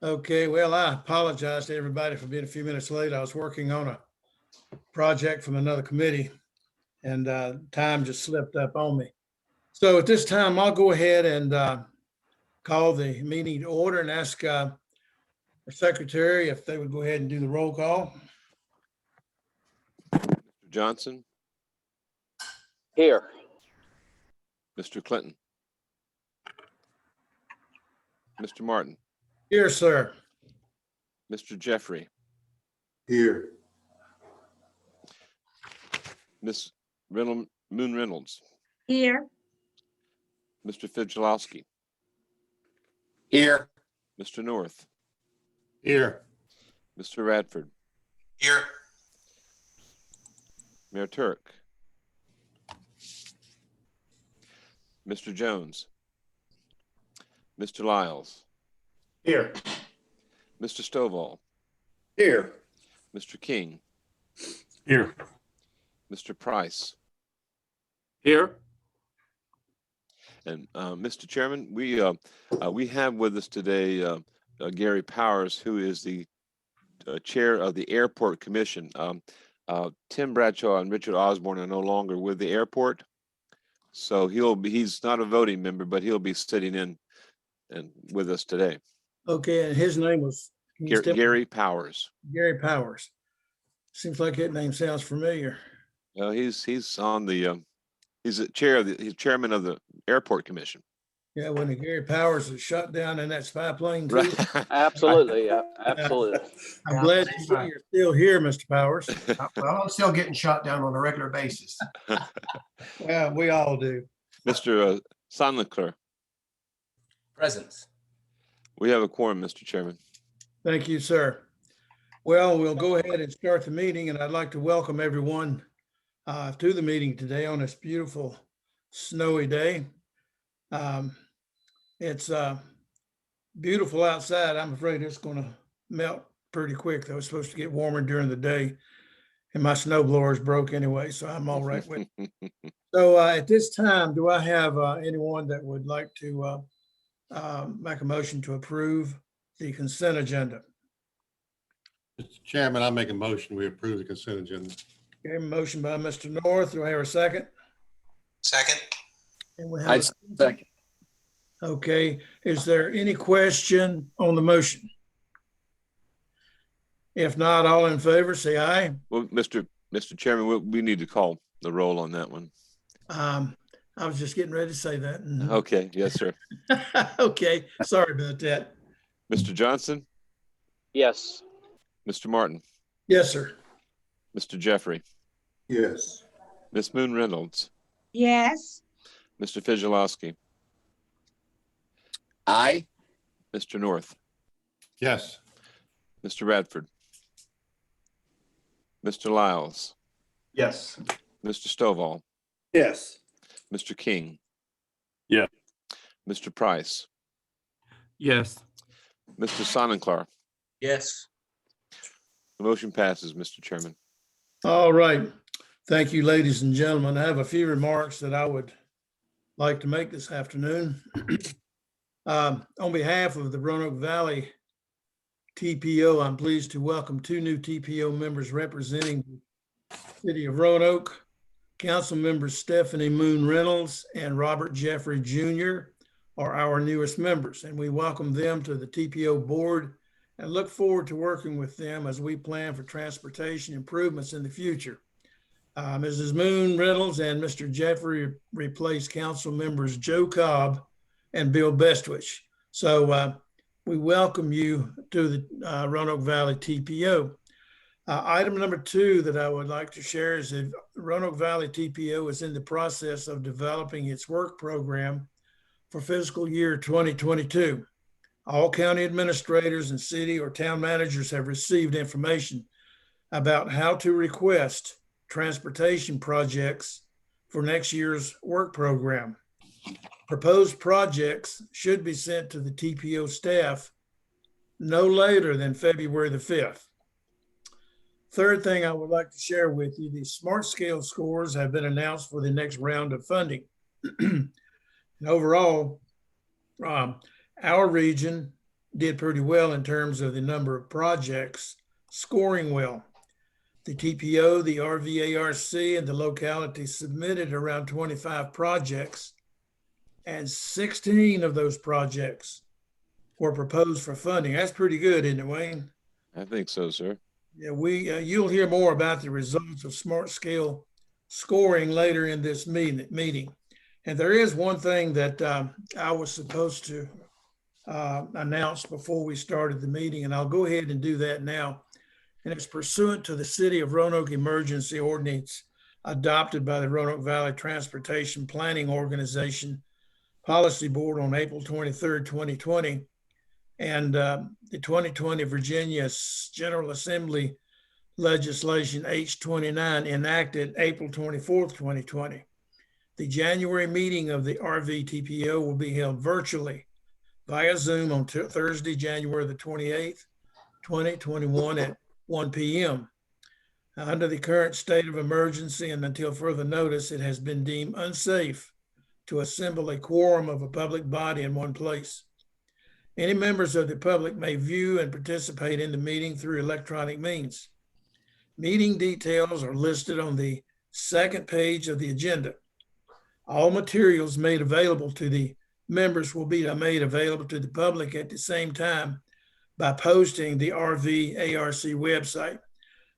Okay, well, I apologize to everybody for being a few minutes late. I was working on a project from another committee and time just slipped up on me. So at this time, I'll go ahead and call the meeting to order and ask our secretary if they would go ahead and do the roll call. Mr. Johnson, Here. Mr. Clinton, Mr. Martin, Here, sir. Mr. Jeffrey, Here. Miss Moon Reynolds, Here. Mr. Fidgelowski, Here. Mr. North, Here. Mr. Radford, Here. Mayor Turk, Mr. Jones, Mr. Lyles, Here. Mr. Stovall, Here. Mr. King, Here. Mr. Price, Here. and Mr. Chairman, we have with us today Gary Powers, who is the chair of the Airport Commission. Tim Bradshaw and Richard Osborne are no longer with the airport, so he's not a voting member, but he'll be sitting in and with us today. Okay, and his name was Gary Powers. Gary Powers. Seems like that name sounds familiar. He's on the he's he's chairman of the Airport Commission. Yeah, when the Gary Powers was shot down in that spy plane too. Right. Absolutely. Yeah, absolutely. I'm glad you're still here, Mr. Powers. Well, I'm still getting shot down on a regular basis. Yeah, we all do. Mr. Sandler, Presence. we have a quorum, Mr. Chairman. Thank you, sir. Well, we'll go ahead and start the meeting, and I'd like to welcome everyone to the meeting today on this beautiful snowy day. It's beautiful outside. I'm afraid it's going to melt pretty quick, though. It's supposed to get warmer during the day, and my snow blower is broke anyway, so I'm all right with it. So at this time, do I have anyone that would like to make a motion to approve the consent agenda? Mr. Chairman, I make a motion, we approve the consent agenda. Okay, motion by Mr. North. Do I hear a second? Second. And we have a second. Okay, is there any question on the motion? If not, all in favor, say aye. Well, Mr. Chairman, we need to call the roll on that one. I was just getting ready to say that. Okay, yes, sir. Okay, sorry about that. Mr. Johnson, Yes. Mr. Martin, Yes, sir. Mr. Jeffrey, Yes. Miss Moon Reynolds, Yes. Mr. Fidgelowski, Aye. Mr. North, Yes. Mr. Radford, Mr. Lyles, Yes. Mr. Stovall, Yes. Mr. King. Yeah. Mr. Price, Yes. Mr. Sonnenklaar. Yes. The motion passes, Mr. Chairman. All right. Thank you, ladies and gentlemen. I have a few remarks that I would like to make this afternoon. On behalf of the Roanoke Valley TPO, I'm pleased to welcome two new TPO members representing the city of Roanoke. Council members Stephanie Moon Reynolds and Robert Jeffrey Jr. are our newest members, and we welcome them to the TPO board and look forward to working with them as we plan for transportation improvements in the future. Mrs. Moon Reynolds and Mr. Jeffrey replace council members Joe Cobb and Bill Bestwich. So we welcome you to the Roanoke Valley TPO. Item number 2 that I would like to share is that Roanoke Valley TPO is in the process of developing its work program for fiscal year 2022. All county administrators and city or town managers have received information about how to request transportation projects for next year's work program. Proposed projects should be sent to the TPO staff no later than February the 5th. Third thing I would like to share with you, the SMART scale scores have been announced for the next round of funding. And overall, our region did pretty well in terms of the number of projects scoring well. The TPO, the RVARC, and the locality submitted around 25 projects, and 16 of those projects were proposed for funding. That's pretty good, isn't it, Wayne? I think so, sir. Yeah, you'll hear more about the results of smart scale scoring later in this meeting. And there is one thing that I was supposed to announce before we started the meeting, and I'll go ahead and do that now. And it's pursuant to the City of Roanoke Emergency Ordinance adopted by the Roanoke Valley Transportation Planning Organization Policy Board on April 23rd, 2020. And the 2020 Virginia General Assembly legislation H29 enacted April 24th, 2020. The January meeting of the RVTPO will be held virtually via Zoom on Thursday, January the 28th, 2021 at 1 p.m. Under the current state of emergency and until further notice, it has been deemed unsafe to assemble a quorum of a public body in one place. Any members of the public may view and participate in the meeting through electronic means. Meeting details are listed on the second page of the agenda. All materials made available to the members will be made available to the public at the same time by posting the RVARC website.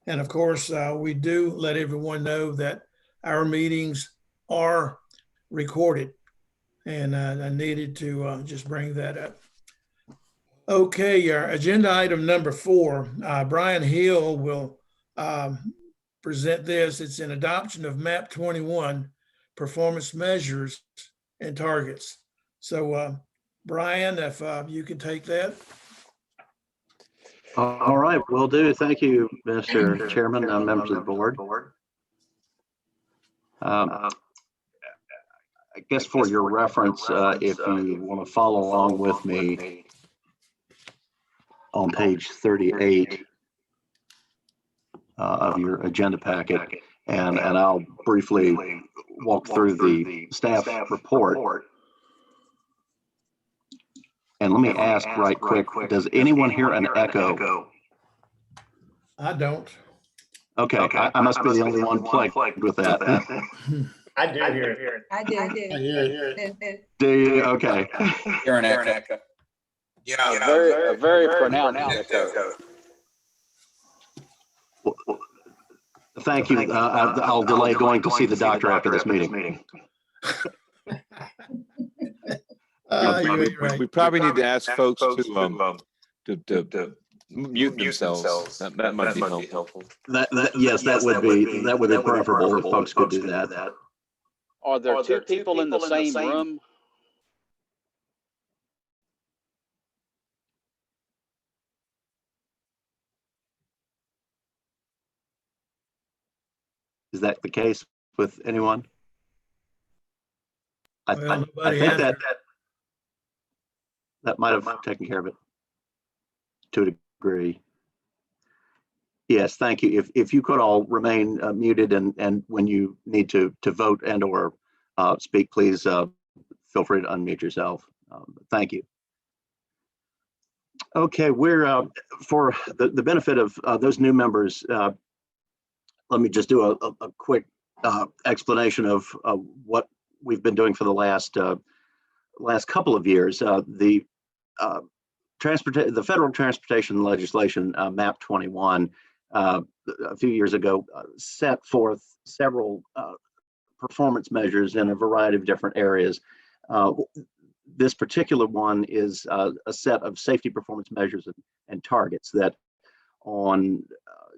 And of course, we do let everyone know that our meetings are recorded. And I needed to just bring that up. Okay, our agenda item number 4, Brian Hill will present this. It's an adoption of MAP 21 performance measures and targets. So Brian, if you could take that. All right, will do. Thank you, Mr. Chairman, members of the board. I guess for your reference, if you want to follow along with me on page 38 of your agenda packet, and I'll briefly walk through the staff report. And let me ask right quick, does anyone hear an echo? I don't. Okay, I must be the only one plagued with that. I do hear it. I do. I hear it. Do you? Okay. Hear an echo. Yeah, A very pronounced echo. Thank you. I'll delay going to see the doctor after this meeting. We probably need to ask folks to mute themselves. That might be helpful. Yes, that would be preferable if folks could do that. Are there two people in the same room? Is that the case with anyone? I Well, think that might have taken care of it to a degree. Yes, thank you. If you could all remain muted, and when you need to vote and or speak, please feel free to unmute yourself. Thank you. Okay, we're for the benefit of those new members, let me just do a quick explanation of what we've been doing for the last couple of years. The federal transportation legislation, MAP 21, a few years ago, set forth several performance measures in a variety of different areas. This particular one is a set of safety performance measures and targets that on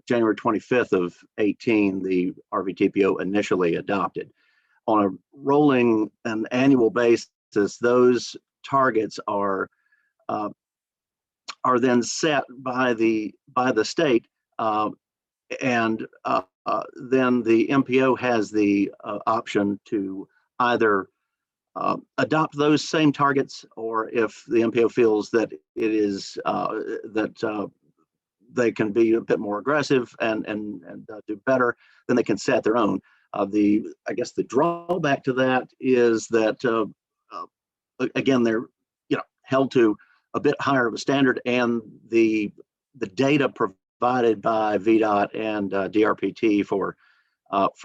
January 25th of 18, the RVTPO initially adopted. On a rolling and annual basis, those targets are then set by the state, and then the MPO has the option to either adopt those same targets, or if the MPO feels that it is they can be a bit more aggressive and do better, then they can set their own. I guess the drawback to that is that again, they're held to a bit higher of a standard, and the data provided by VDOT and DRPT for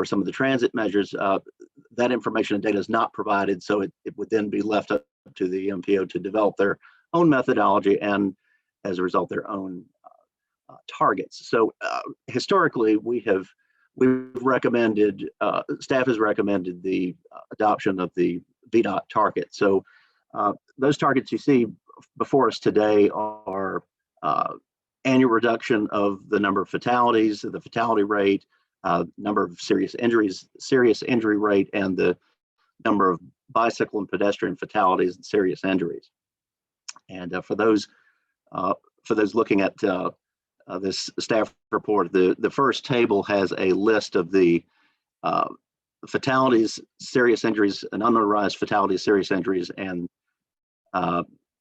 some of the transit measures, that information and data is not provided, so it would then be left up to the MPO to develop their own methodology and, as a result, their own targets. So historically, we've recommended, staff has recommended the adoption of the VDOT target. So those targets you see before us today are annual reduction of the number of fatalities, the fatality rate, number of serious injury rate, and the number of bicycle and pedestrian fatalities and serious injuries. And for those looking at this staff report, the first table has a list of the fatalities, serious injuries, and unmotorized fatalities, serious injuries, and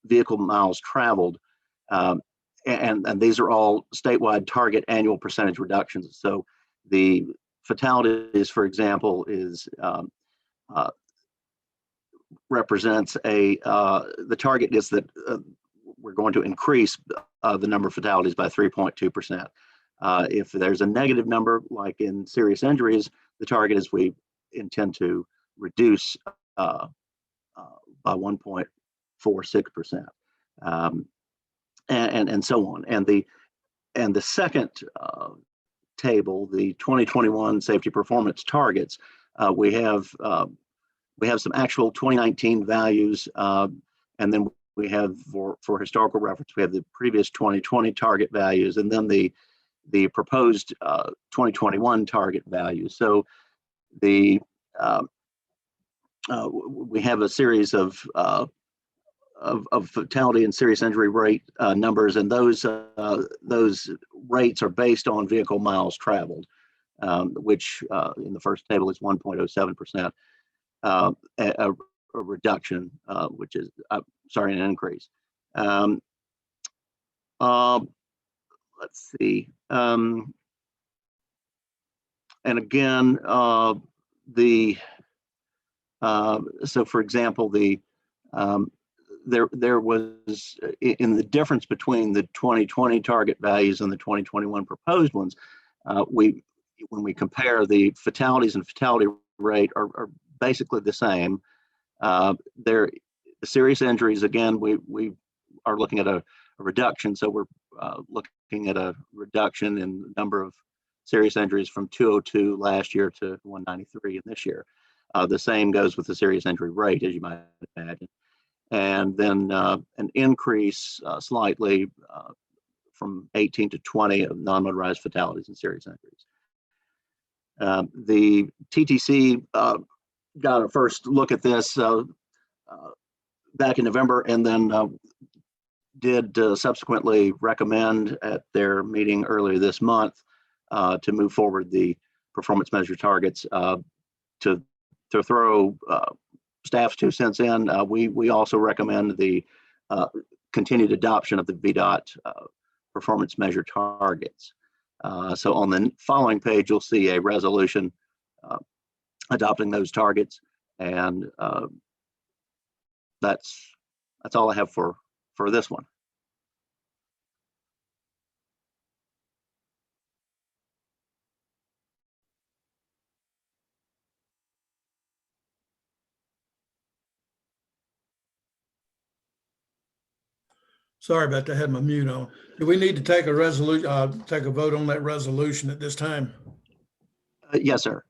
vehicle miles traveled. And these are all statewide target annual percentage reductions. So the fatalities, for example, is represents the target is that we're going to increase the number of fatalities by 3.2%. If there's a negative number, like in serious injuries, the target is we intend to reduce by 1.46%, and so on. And the second table, the 2021 safety performance targets, we have some actual 2019 values, and then we have, for historical reference, we have the previous 2020 target values, and then the proposed 2021 target values. So we have a series of fatality and serious injury rate numbers, and those rates are based on vehicle miles traveled, which in the first table is 1.07%, a reduction, which is an increase. Let's see, and again, so for example, there was, in the difference between the 2020 target values and the 2021 proposed ones, when we compare, the fatalities and fatality rate are basically the same. The serious injuries, again, we are looking at a reduction, so we're looking at a reduction in the number of serious injuries from 202 last year to 193 in this year. The same goes with the serious injury rate, as you might imagine. And then an increase slightly from 18 to 20 of non-motorized fatalities and serious injuries. The TTC got a first look at this back in November, and then did subsequently recommend at their meeting earlier this month to move forward the performance measure targets. To throw staff's 2 cents in, we also recommend the continued adoption of the VDOT performance measure targets. So on the following page, you'll see a resolution adopting those targets, and that's all I have for this one. Sorry about that, I had my mute on. Do we need to take a resolution, take a vote on that resolution at this time? Yes, sir.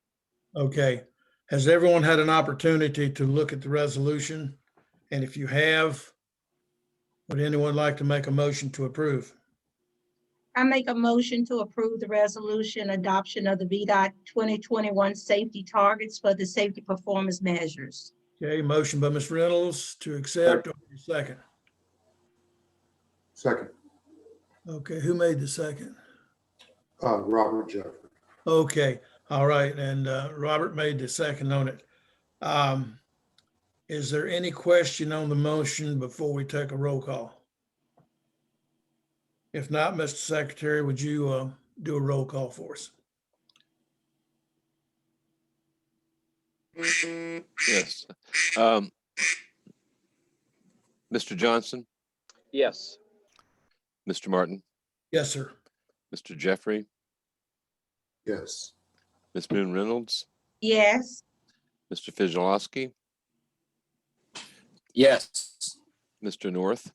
Okay. Has everyone had an opportunity to look at the resolution? And if you have, would anyone like to make a motion to approve? I make a motion to approve the resolution adoption of the VDOT 2021 safety targets for the safety performance measures. Okay, motion by Ms. Reynolds to accept. Second. Second, Okay, who made the second? Robert Jeffrey. Okay, all right, and Robert made the second on it. Is there any question on the motion before we take a roll call? If not, Mr. Secretary, would you do a roll call for us? Yes. Mr. Johnson, Yes. Mr. Martin, Yes, sir. Mr. Jeffrey, Yes. Ms. Moon Reynolds, yes, Mr. Fizilowski, Yes. Mr. North,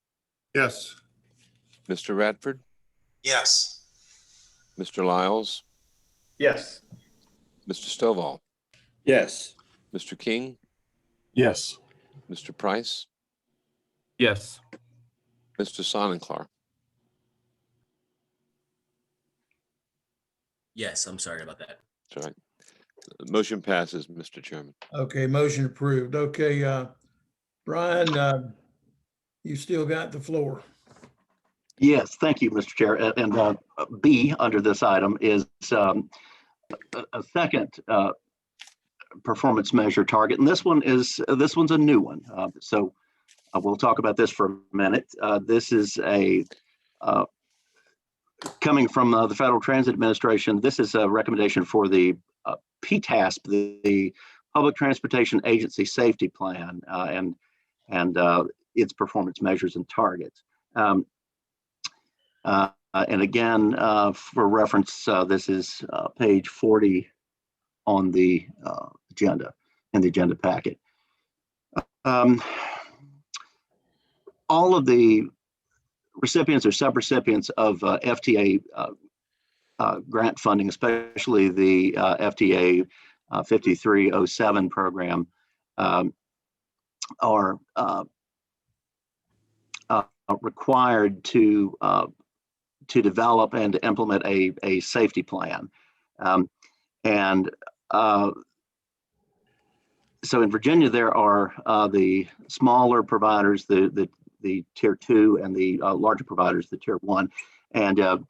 Yes. Mr. Radford, Yes. Mr. Lyles, Yes. Mr. Stovall, Yes. Mr. King, Yes. Mr. Price, Yes. Mr. Sonnenklar. Yes, I'm sorry about that. That's all right. The motion passes, Mr. Chairman. Okay, motion approved. Okay, Brian, you still got the floor. Yes, thank you, Mr. Chair. And B under this item is a second performance measure target. And this one's a new one. So we'll talk about this for a minute. This is coming from the Federal Transit Administration. This is a recommendation for the PTASP, the Public Transportation Agency Safety Plan, and its performance measures and targets. And again, for reference, this is page 40 on the agenda, in the agenda packet. All of the recipients or subrecipients of FTA grant funding, especially the FTA 5307 program, are required to develop and to implement a safety plan. And so in Virginia, there are the smaller providers, the tier 2, and the larger providers, the tier 1. And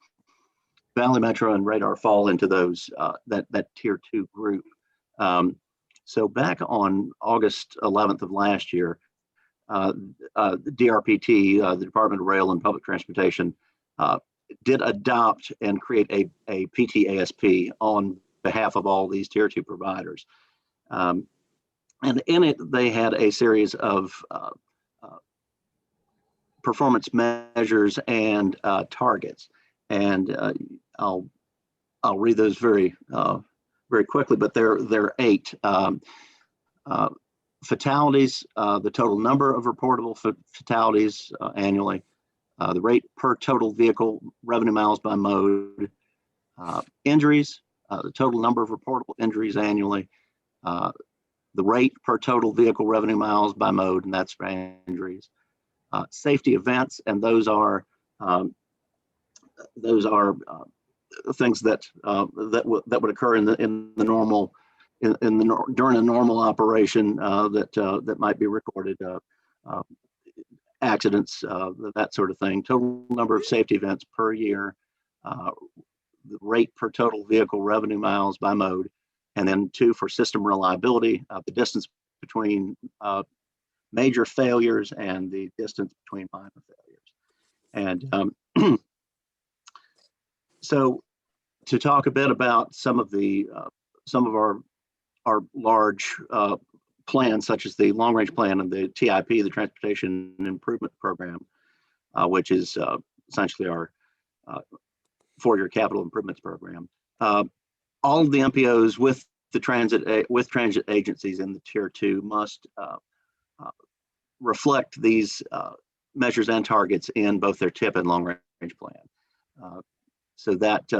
Valley Metro and Radar fall into those that tier 2 group. So back on August 11th of last year, the DRPT, the Department of Rail and Public Transportation, did adopt and create a PTASP on behalf of all these tier 2 providers. And in it, they had a series of performance measures and targets. And I'll read those very quickly, but there are 8. Fatalities, the total number of reportable fatalities annually, the rate per total vehicle revenue miles by mode, injuries, the total number of reportable injuries annually, the rate per total vehicle revenue miles by mode, and that's for injuries, safety events, and those are things that would occur in the normal during a normal operation that might be recorded, accidents, that sort of thing. Total number of safety events per year, the rate per total vehicle revenue miles by mode, and then 2 for system reliability, the distance between major failures and the distance between minor failures. And so to talk a bit about some of our large plans, such as the long range plan and the TIP, the Transportation Improvement Program, which is essentially our 4-year capital improvements program. All of the MPOs with transit agencies in the tier 2 must reflect these measures and targets in both their TIP and long range plan. So that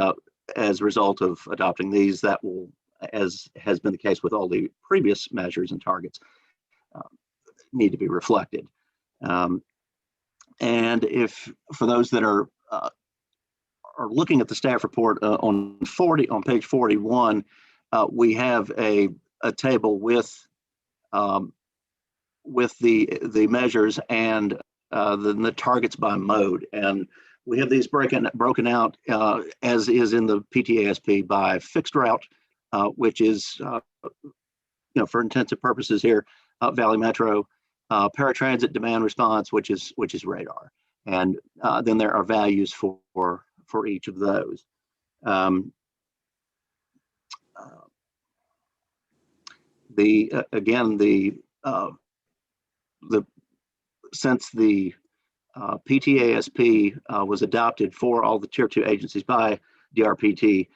as a result of adopting these, that will, as has been the case with all the previous measures and targets, need to be reflected. And if for those that are looking at the staff report on page 41, we have a table with the measures and the targets by mode, and we have these broken out as is in the PTASP by fixed route, which is for intensive purposes here, Valley Metro, paratransit demand response, which is radar, and then there are values for each of those. Since the PTASP was adopted for all the Tier 2 agencies by DRPT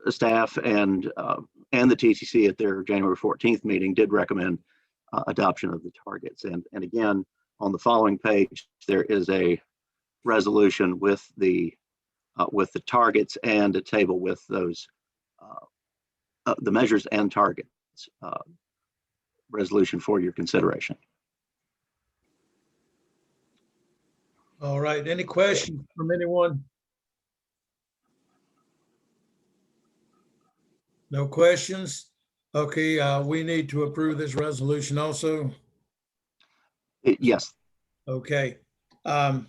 staff, and the TCC at their January 14th meeting did recommend adoption of the targets. And again, on the following page, there is a resolution with the targets and a table with those the measures and targets resolution for your consideration. All right, any questions from anyone? No questions? Okay, we need to approve this resolution also. Yes. Okay. I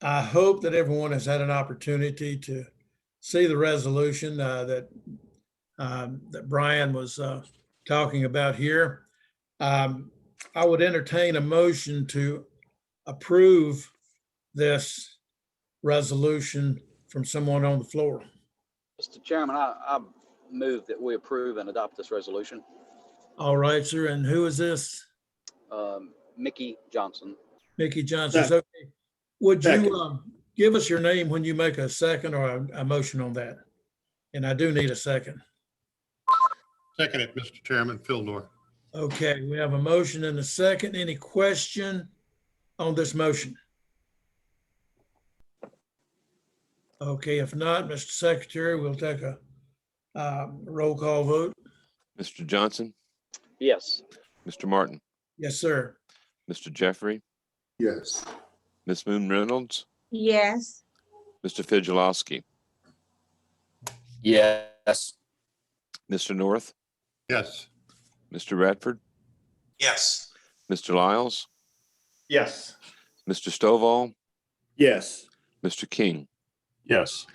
hope that everyone has had an opportunity to see the resolution that Brian was talking about here. I would entertain a motion to approve this resolution from someone on the floor. Mr. Chairman, I move that we approve and adopt this resolution. All right, sir. And who is this? Mickey Johnson. Mickey Johnson. Okay. Would you give us your name when you make a second or a motion on that? And I do need a second. Second it, Mr. Chairman, Phil. Okay, we have a motion and a second. Any question on this motion? Okay, if not, Mr. Secretary, we'll take a roll call vote. Mr. Johnson, Yes. Mr. Martin, Yes, sir. Mr. Jeffrey, Yes. Ms. Moon Reynolds, Yes. Mr. Fidgelowski, Yes. Mr. North, Yes. Mr. Radford, Yes. Mr. Lyles, Yes. Mr. Stovall, Yes. Mr. King, Yes.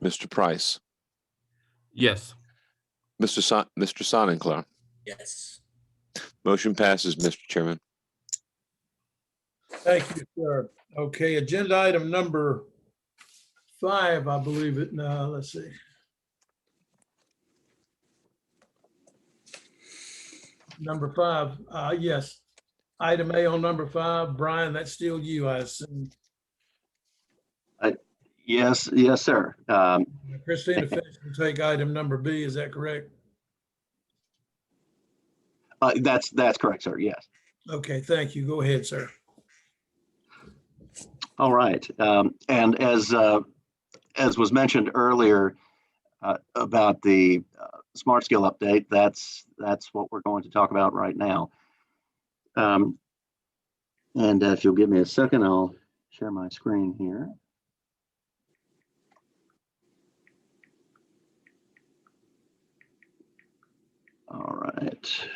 Mr. Price, Yes. Mr. Sonnenklar. Yes. Motion passes, Mr. Chairman. Thank you, sir. Okay, agenda item number 5, I believe it. Now, let's see. Number 5, yes. Item A on number 5, Brian, that's still you, I assume. Yes, sir. Christina Finch will take item number B, is that correct? That's correct, sir. Yes. Okay, thank you. Go ahead, sir. All right. And as was mentioned earlier about the Smart Skill update, that's what we're going to talk about right now. And if you'll give me a second, I'll share my screen here. All right.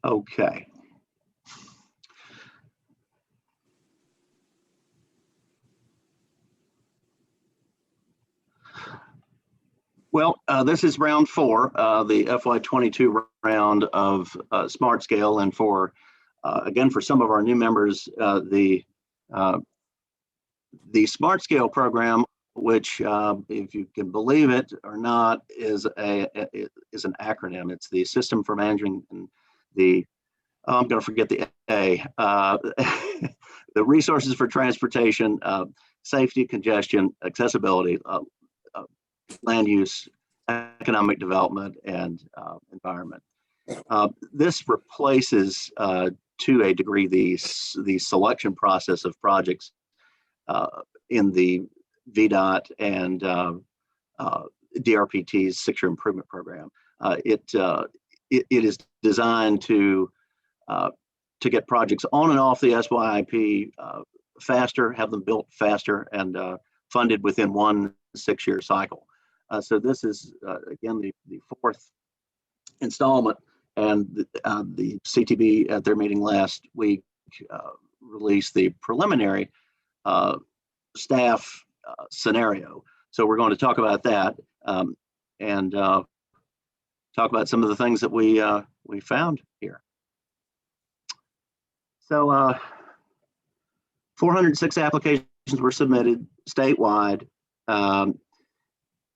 Okay. Well, this is round 4, the FY22 round of Smart Scale, and for again, for some of our new members, the Smart Scale program, which, if you can believe it or not, is an acronym. It's the System for Managing the I'm going to forget the A, the Resources for Transportation, Safety, Congestion, Accessibility, Land Use, Economic Development, and Environment. This replaces, to a degree, the selection process of projects in the VDOT and DRPT's 6-year improvement program. It is designed to get projects on and off the SYIP faster, have them built faster, and funded within one 6-year cycle. So this is, again, the 4th installment, and the CTB at their meeting last week released the preliminary staff scenario. So we're going to talk about that. And talk about some of the things that we found here. So 406 applications were submitted statewide.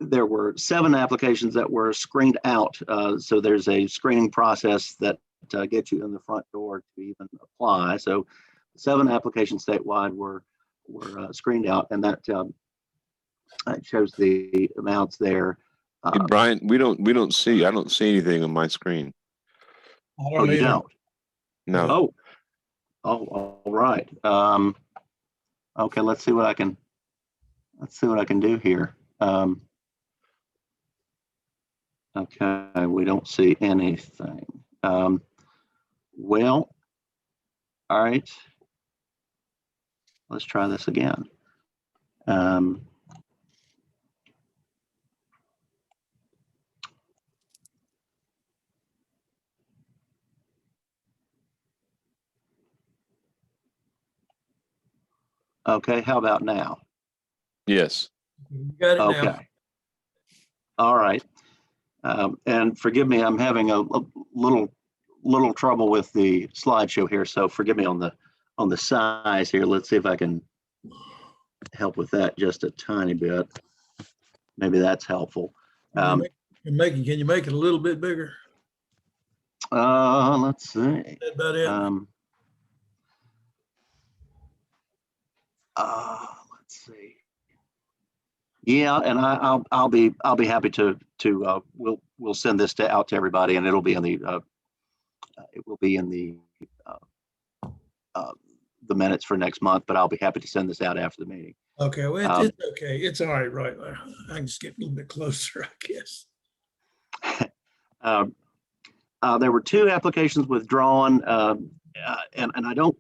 There were 7 applications that were screened out. So there's a screening process that gets you in the front door to even apply. So 7 applications statewide were screened out, and that shows the amounts there. Hey, Brian, I don't see anything on my screen. I Oh, don't you either. don't? No. Oh, all right. Okay, let's see what I can do here. Okay, we don't see anything. Well, all right. Let's try this again. Okay, how about now? Yes. You got it now. Okay. All right. And forgive me, I'm having a little trouble with the slideshow here, so forgive me on the size here. Let's see if I can help with that just a tiny bit. Maybe that's helpful. Can you make it a little bit bigger? Let's see. That's about it. Let's see. Yeah, and I'll be happy to we'll send this out to everybody, and it'll be in the minutes for next month. But I'll be happy to send this out after the meeting. Okay, well, it's okay. It's all right there. I can just get a little bit closer, I guess. There were 2 applications withdrawn, and I don't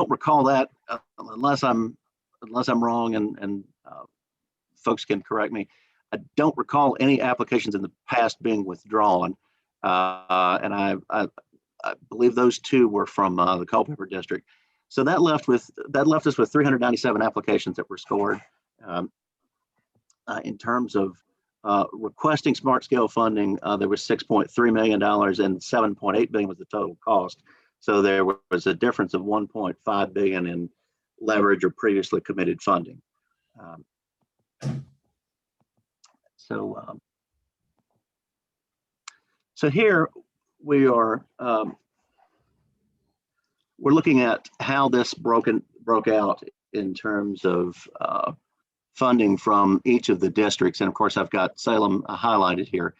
recall that unless I'm wrong, and folks can correct me. I don't recall any applications in the past being withdrawn, and I believe those 2 were from the Culpeper district. So that left us with 397 applications that were scored. In terms of requesting smart scale funding, there was $6.3 million, and $7.8 billion was the total cost. So there was a difference of $1.5 billion in leverage or previously committed funding. So here we are. We're looking at how this broke out in terms of funding from each of the districts, and of course I've got Salem highlighted here.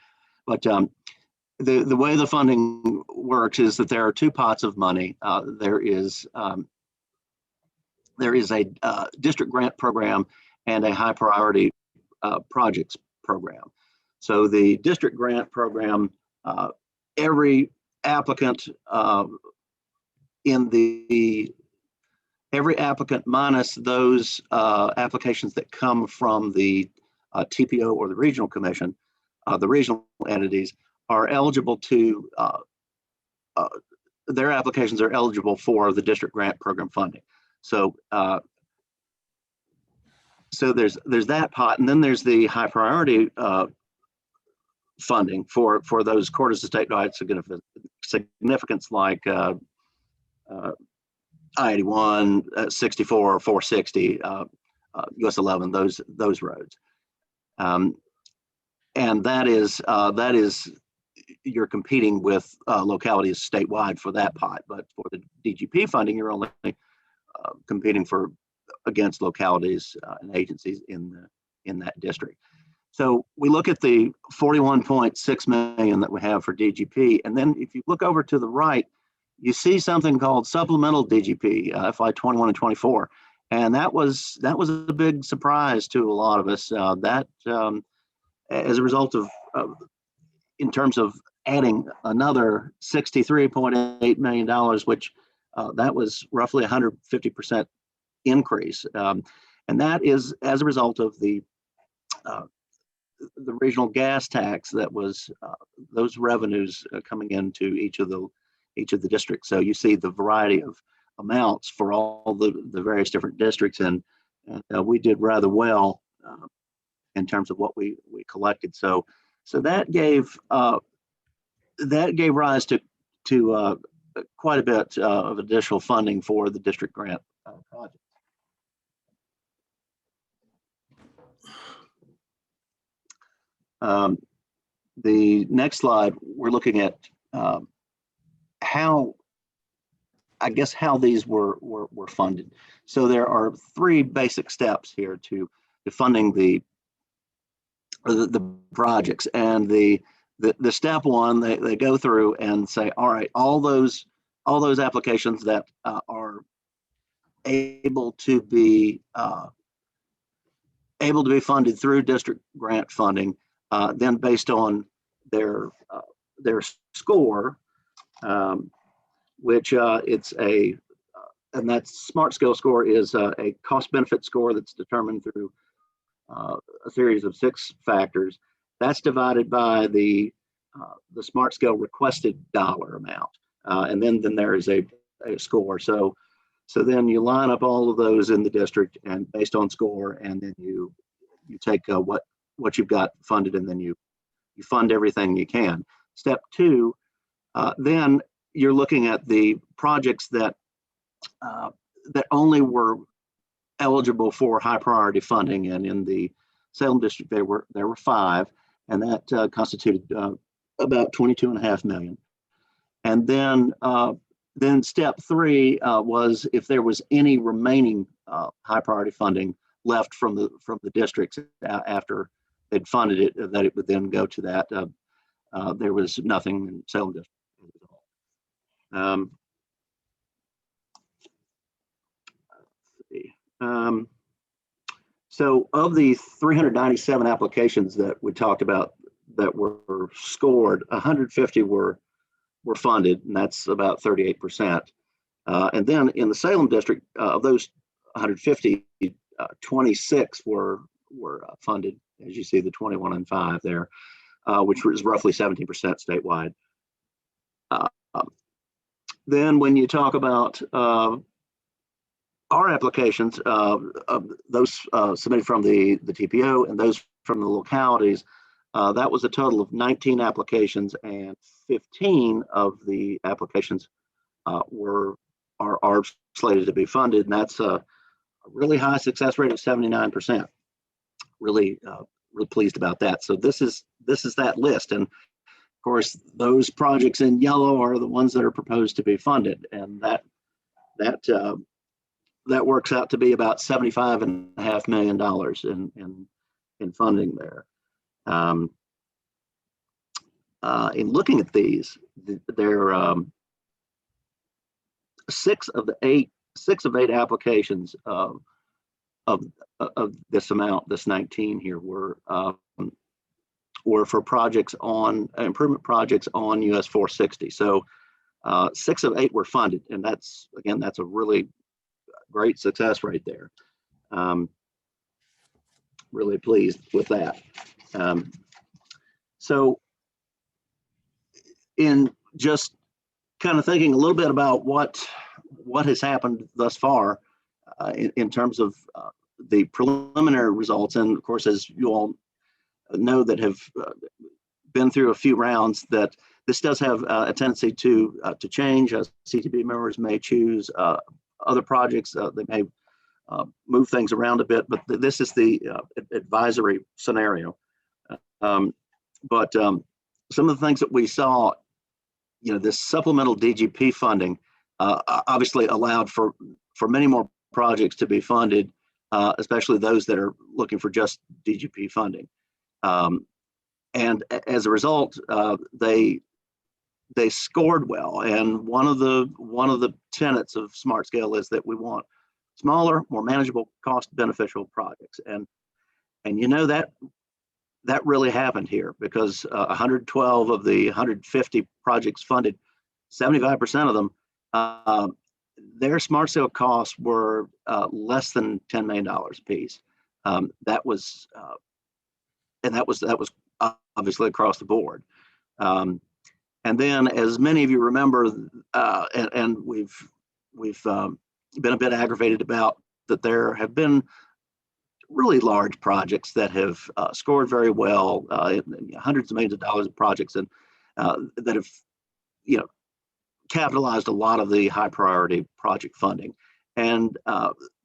But the way the funding works is that there are 2 pots of money. There is a district grant program and a high priority projects program. So the district grant program, every applicant every applicant minus those applications that come from the TPO or the regional commission, the regional entities are eligible to, their applications are eligible for the district grant program funding. So so there's that pot, and then there's the high priority funding for those corridors of statewide significance, like I-81, 64, 460, US 11, those roads, and that is you're competing with localities statewide for that pot. But for the DGP funding, you're only competing against localities and agencies in that district. So we look at the 41.6 million that we have for DGP, and then if you look over to the right, you see something called supplemental DGP, FY 21 and 24, and that was a big surprise to a lot of us. As a result of in terms of adding another $63.8 million, which that was roughly 150% increase, and that is as a result of the regional gas tax that was those revenues coming into each of the districts. So you see the variety of amounts for all the various different districts, and we did rather well in terms of what we collected. So that gave that gave rise to quite a bit of additional funding for the district grant project. The next slide, we're looking at how these were funded. So there are three basic steps here to funding the projects. And the step one, they go through and say, all right, all those applications that are able to be funded through district grant funding, then based on their score, which it's and that SMART scale score is a cost benefit score that's determined through a series of 6 factors. That's divided by the SMART scale requested dollar amount, and then there is a score. So then you line up all of those in the district and based on score, and then you take what you've got funded, and then you fund everything you can. Step 2, then you're looking at the projects that only were eligible for high priority funding, and in the Salem district there were 5, and that constituted about $22.5 million. And then step 3 was if there was any remaining high priority funding left from the districts after they'd funded it, that it would then go to that. There was nothing in Salem district. So of the 397 applications that we talked about that were scored, 150 were funded, and that's about 38%. And then in the Salem district, of those 150, 26 were funded, as you see the 21 and 5 there, which was roughly 17% statewide. Then when you talk about our applications, those submitted from the TPO and those from the localities, that was a total of 19 applications, and 15 of the applications are slated to be funded, and that's a really high success rate of 79%. Really pleased about that. So this is that list, and of course those projects in yellow are the ones that are proposed to be funded, and that works out to be about $75.5 million in funding there. In looking at these, there are 6 of 8 applications of this amount, this 19 here, were for projects on improvement projects on US 460. So 6 of 8 were funded, and that's a really great success rate there. Really pleased with that. So in just kind of thinking a little bit about what has happened thus far in terms of the preliminary results, and of course, as you all know that have been through a few rounds, that this does have a tendency to change. CTB members may choose other projects. They may move things around a bit, but this is the advisory scenario. But some of the things that we saw, this supplemental DGP funding obviously allowed for many more projects to be funded, especially those that are looking for just DGP funding. And as a result, they scored well. And one of the tenets of Smart Scale is that we want smaller, more manageable, cost beneficial projects. And that really happened here, because 112 of the 150 projects funded, 75% of them, their Smart Scale costs were less than $10 million a piece. That was obviously across the board. And then, as many of you remember, and we've been a bit aggravated about, that there have been really large projects that have scored very well, hundreds of millions of dollars of projects, and that have, capitalized a lot of the high priority project funding. And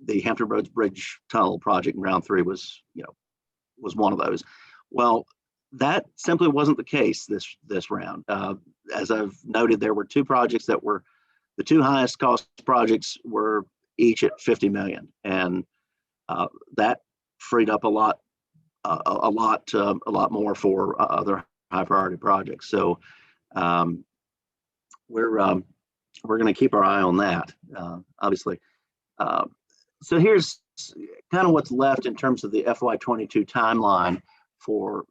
the Hampton Roads Bridge Tunnel project in round 3 was one of those. Well, that simply wasn't the case this round. As I've noted, there were 2 projects that were the 2 highest cost projects were each at 50 million, and that freed up a lot more for other high priority projects. So we're going to keep our eye on that, obviously. So here's kind of what's left in terms of the FY22 timeline for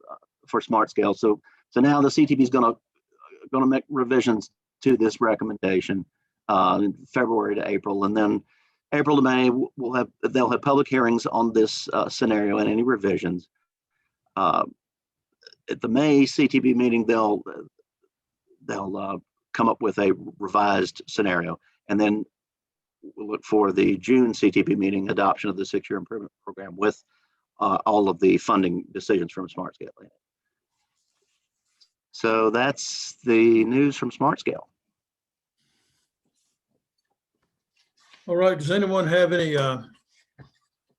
Smart Scale. So now the CTB is going to make revisions to this recommendation in February to April, and then April to May they'll have public hearings on this scenario and any revisions. At the May CTB meeting, they'll come up with a revised scenario, and then we'll look for the June CTB meeting adoption of the 6-year improvement program with all of the funding decisions from Smart Scale. So that's the news from Smart Scale. All right, does anyone have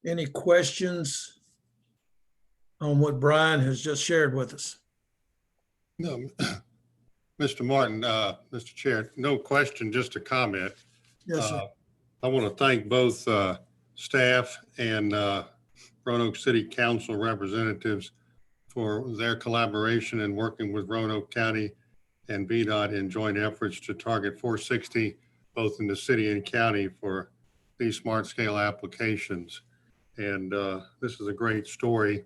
any questions on what Brian has just shared with us? No, Mr. Martin, Mr. Chair, no question, just a comment. Yes, sir. I want to thank both staff and Roanoke City Council representatives for their collaboration in working with Roanoke County and VDOT in joint efforts to target 460, both in the city and county, for these smart scale applications. And this is a great story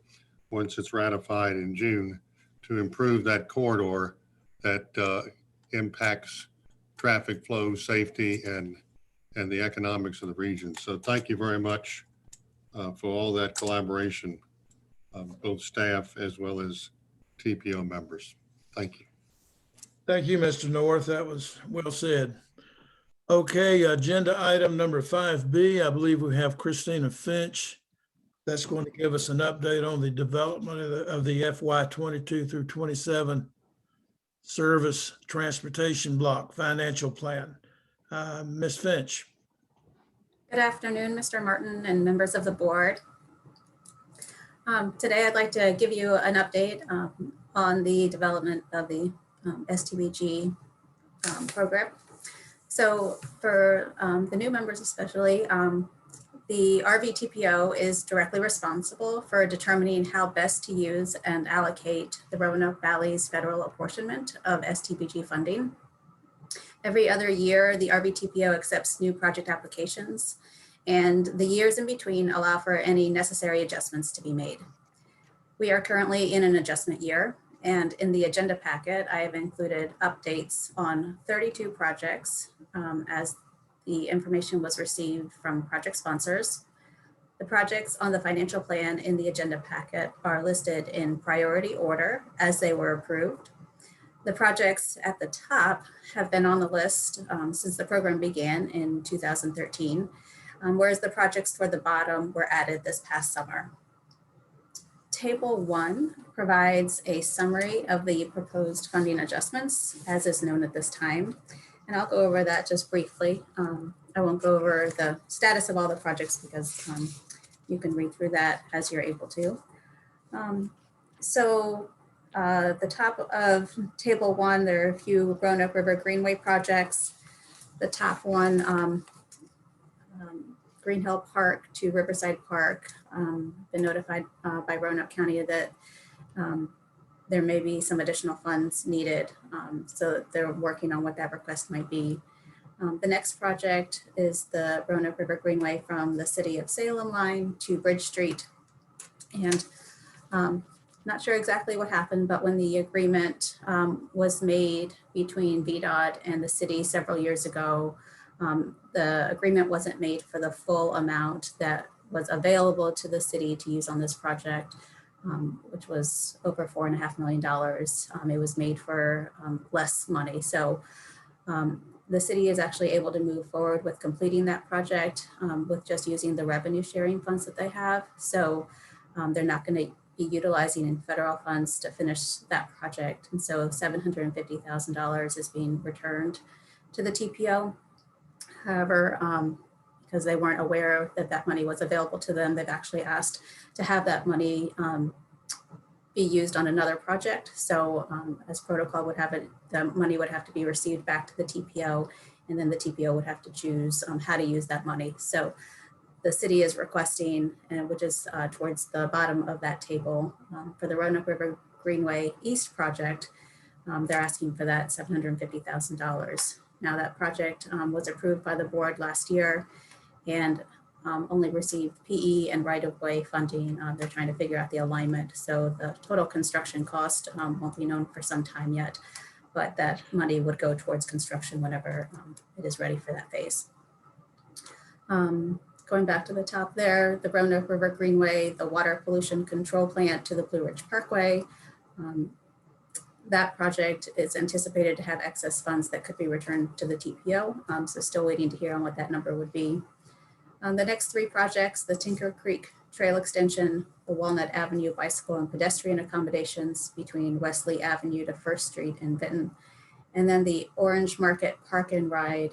once it's ratified in June to improve that corridor that impacts traffic flow, safety, and the economics of the region. So thank you very much for all that collaboration, both staff as well as TPO members. Thank you. Thank you, Mr. North. That was well said. Okay, agenda item number 5B, I believe we have Christina Finch. That's going to give us an update on the development of the FY22 through 27 service transportation block financial plan. Ms. Finch. Good afternoon, Mr. Martin and members of the board. Today, I'd like to give you an update on the development of the STBG program. So for the new members especially, the RVTPO is directly responsible for determining how best to use and allocate the Roanoke Valley's federal apportionment of STBG funding. Every other year, the RVTPO accepts new project applications, and the years in between allow for any necessary adjustments to be made. We are currently in an adjustment year, and in the agenda packet, I have included updates on 32 projects as the information was received from project sponsors. The projects on the financial plan in the agenda packet are listed in priority order as they were approved. The projects at the top have been on the list since the program began in 2013, whereas the projects toward the bottom were added this past summer. Table 1 provides a summary of the proposed funding adjustments as is known at this time. And I'll go over that just briefly. I won't go over the status of all the projects because you can read through that as you're able to. The top of table 1, there are a few Roanoke River Greenway projects. The top one, Green Hill Park to Riverside Park, been notified by Roanoke County that there may be some additional funds needed. So they're working on what that request might be. The next project is the Roanoke River Greenway from the City of Salem line to Bridge Street. And not sure exactly what happened, but when the agreement was made between VDOT and the city several years ago, the agreement wasn't made for the full amount that was available to the city to use on this project, which was over $4.5 million. It was made for less money. So the city is actually able to move forward with completing that project with just using the revenue sharing funds that they have. So they're not going to be utilizing federal funds to finish that project. And so $750,000 is being returned to the TPO. However, because they weren't aware that that money was available to them, they've actually asked to have that money be used on another project. So as protocol would have it, the money would have to be received back to the TPO, and then the TPO would have to choose how to use that money. So the city is requesting, and which is towards the bottom of that table, for the Roanoke River Greenway East project, they're asking for that $750,000. Now that project was approved by the board last year and only received PE and right-of-way funding. They're trying to figure out the alignment. So the total construction cost won't be known for some time yet, but that money would go towards construction whenever it is ready for that phase. Going back to the top there, the Roanoke River Greenway, the water pollution control plant to the Blue Ridge Parkway. That project is anticipated to have excess funds that could be returned to the TPO. So still waiting to hear on what that number would be. The next three projects, the Tinker Creek Trail Extension, the Walnut Avenue bicycle and pedestrian accommodations between Wesley Avenue to First Street in Vinton, and then the Orange Market Park and Ride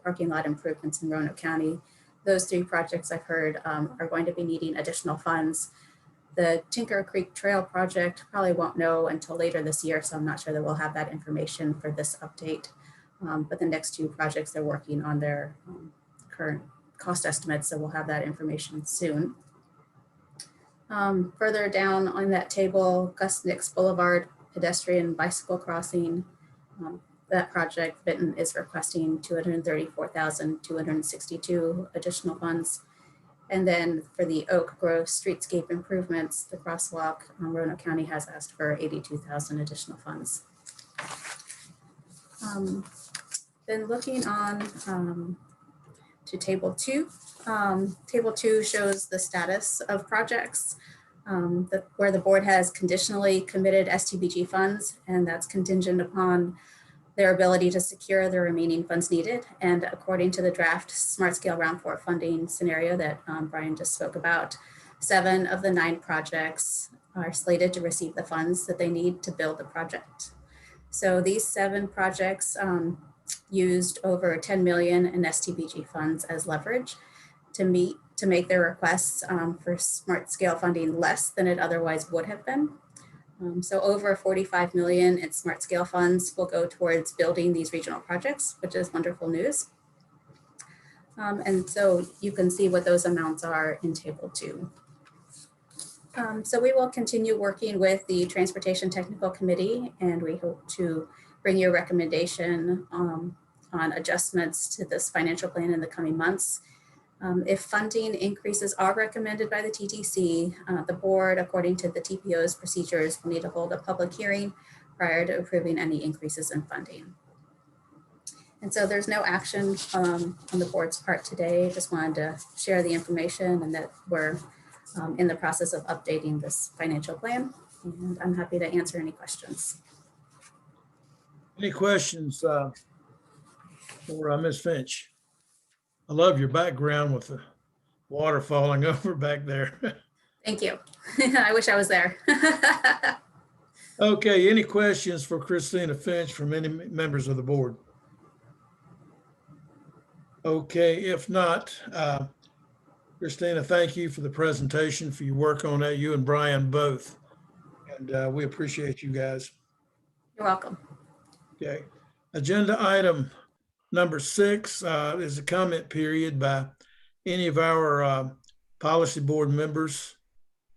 parking lot improvements in Roanoke County. Those three projects I've heard are going to be needing additional funds. The Tinker Creek Trail project probably won't know until later this year, so I'm not sure that we'll have that information for this update. But the next two projects, they're working on their current cost estimates, so we'll have that information soon. Further down on that table, Gus Nix Boulevard pedestrian bicycle crossing. That project, Vinton is requesting $234,262 additional funds. And then for the Oak Grove streetscape improvements, the crosswalk, Roanoke County has asked for $82,000 additional funds. Then looking on to table 2. Table 2 shows the status of projects where the board has conditionally committed STBG funds, and that's contingent upon their ability to secure the remaining funds needed. And according to the draft Smart Scale Round 4 funding scenario that Brian just spoke about, 7 of the 9 projects are slated to receive the funds that they need to build the project. So these 7 projects used over $10 million in STBG funds as leverage to make their requests for Smart Scale funding less than it otherwise would have been. So over $45 million in Smart Scale funds will go towards building these regional projects, which is wonderful news. And so you can see what those amounts are in table 2. So we will continue working with the Transportation Technical Committee, and we hope to bring you a recommendation on adjustments to this financial plan in the coming months. If funding increases are recommended by the TTC, the board, according to the TPO's procedures, will need to hold a public hearing prior to approving any increases in funding. And so there's no action on the board's part today. Just wanted to share the information and that we're in the process of updating this financial plan. And I'm happy to answer any questions. Any questions for Ms. Finch? I love your background with the water falling over back there. Thank you. I wish I was there. Okay, any questions for Christina Finch from any members of the board? Okay, if not, Christina, thank you for the presentation, for your work on that, you and Brian both. And we appreciate you guys. You're welcome. Okay, agenda item number 6 is a comment period by any of our policy board members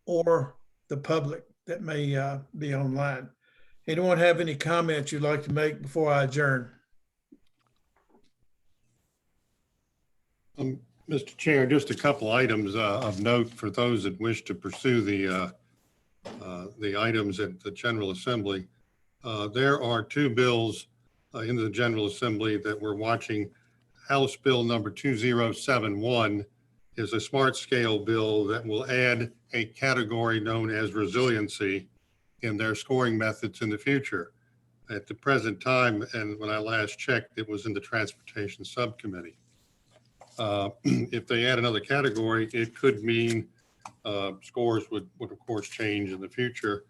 or the public that may be online. Anyone have any comments you'd like to make before I adjourn? Mr. Chair, just a couple items of note for those that wish to pursue the items at the General Assembly. There are 2 bills in the General Assembly that we're watching. House Bill number 2071 is a smart scale bill that will add a category known as resiliency in their scoring methods in the future. At the present time, and when I last checked, it was in the Transportation Subcommittee. If they add another category, it could mean scores would of course change in the future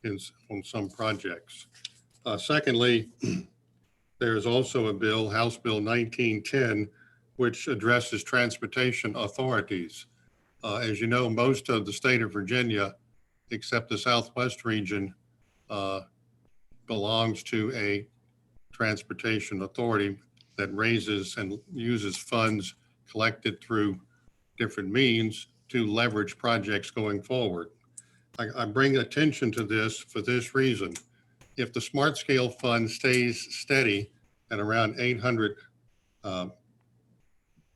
on some projects. Secondly, there is also a bill, House Bill 1910, which addresses transportation authorities. As you know, most of the state of Virginia, except the Southwest region, belongs to a transportation authority that raises and uses funds collected through different means to leverage projects going forward. I bring attention to this for this reason. If the Smart Scale Fund stays steady at around $800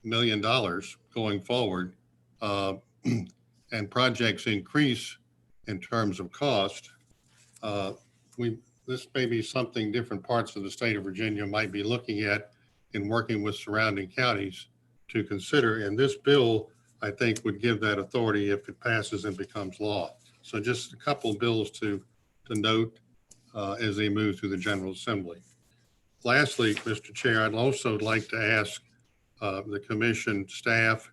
million going forward, and projects increase in terms of cost, this may be something different parts of the state of Virginia might be looking at in working with surrounding counties to consider. And this bill, I think, would give that authority if it passes and becomes law. So just a couple of bills to note as they move through the General Assembly. Lastly, Mr. Chair, I'd also like to ask the commission staff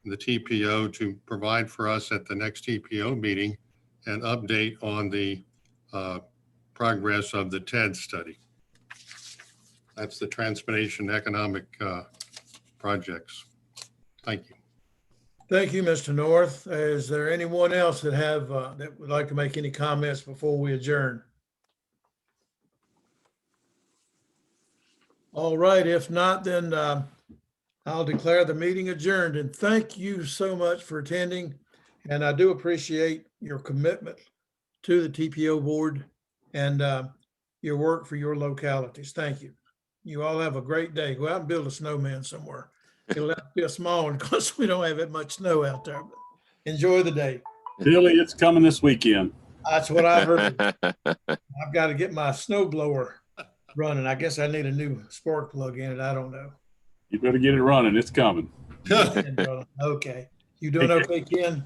and the TPO to provide for us at the next TPO meeting an update on the progress of the TED study. That's the Transportation Economic Projects. Thank you. Thank you, Mr. North. Is there anyone else that that would like to make any comments before we adjourn? All right, if not, then I'll declare the meeting adjourned, and thank you so much for attending. And I do appreciate your commitment to the TPO board and your work for your localities. Thank you. You all have a great day. Go out and build a snowman somewhere. It'll have to be a small one because we don't have that much snow out there. But enjoy the day. Billy, it's coming this weekend. That's what I've heard. I've got to get my snow blower running. I guess I need a new spark plug in it. I don't know. You better get it running. It's coming. Okay. You doing okay, Ken?